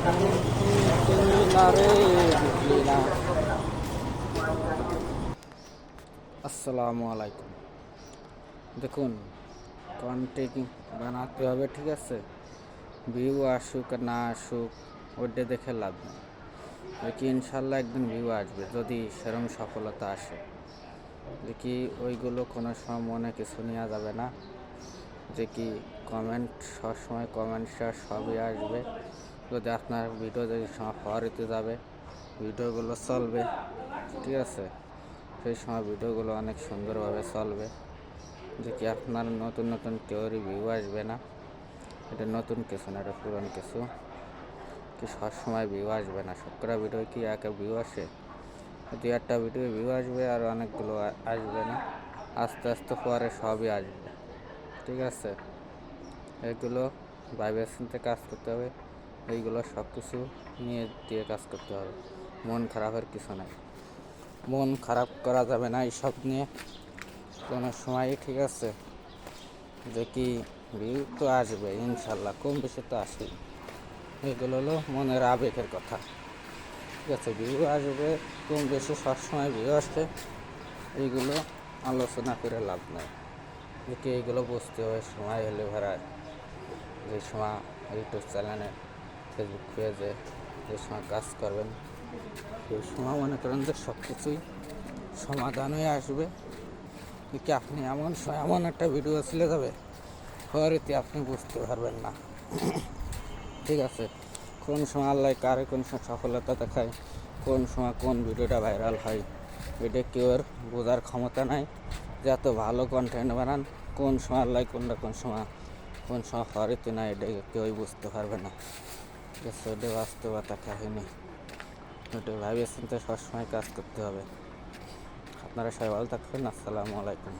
চিনলি না রে, বুঝলি না। আসসালামু আলাইকুম। দেখুন, কন্টেন্ট বানাতে হবে, ঠিক আছে? ভিউ আসুক আর না আসুক ওইটা দেখে লাভ নেই। দেখি ইনশাল্লাহ একদিন ভিউ আসবে, যদি সেরকম সফলতা আসে। দেখি ওইগুলো কোনো সময় মনে কিছু নেওয়া যাবে না, যে কি কমেন্ট সবসময় কমেন্ট শেয়ার সবই আসবে। যদি আপনার ভিডিও যদি সময় ফরিতে যাবে, ভিডিওগুলো চলবে, ঠিক আছে? সেই সময় ভিডিওগুলো অনেক সুন্দরভাবে চলবে। যে কি আপনার নতুন নতুন কেউরই ভিউ আসবে না। এটা নতুন কিছু না, এটা পুরান কিছু। কি সবসময় ভিউ আসবে না, সবকটা ভিডিও কি একা ভিউ আসে? দু একটা ভিডিও ভিউ আসবে আর অনেকগুলো আসবে না। আস্তে আস্তে পরে সবই আসবে, ঠিক আছে? এগুলো ভাইবে চিন্তে কাজ করতে হবে। এইগুলো সব কিছু নিয়ে দিয়ে কাজ করতে হবে। মন খারাপের কিছু নাই, মন খারাপ করা যাবে না এইসব নিয়ে কোনো সময়ই, ঠিক আছে? যে কি ভিউ তো আসবে ইনশাল্লাহ, কম বেশি তো আসেই। এগুলো হলো মনের আবেগের কথা, ঠিক আছে? ভিউ আসবে কম বেশি, সবসময় ভিউ আসে। এইগুলো আলোচনা করে লাভ নেই। যে কি এইগুলো বুঝতে হবে সময় হলে ভেড়ায়। যে সময় ইউটিউব চ্যানেলে, ফেসবুক পেজে যে সময় কাজ করবেন, সেই সময় মনে করেন যে সব কিছুই সমাধান হয়ে আসবে। কি আপনি এমন এমন একটা ভিডিও চলে যাবে, পরেতে আপনি বুঝতে পারবেন না, ঠিক আছে? কোন সময় আল্লাহ কারে কোন সময় সফলতা দেখায়, কোন সময় কোন ভিডিওটা ভাইরাল হয়, এটা কেউ আর বোঝার ক্ষমতা নাই। যে এত ভালো কন্টেন্ট বানান, কোন সময় আল্লাহ কোনটা কোন সময় হরিতে না, এটা কেউই বুঝতে পারবে না, ঠিক আছে? এটা বাস্তবতা কাহিনী। ওটা ভাবিয়ে চিন্তে সবসময় কাজ করতে হবে। আপনারা সবাই ভালো থাকবেন। আসসালামু আলাইকুম।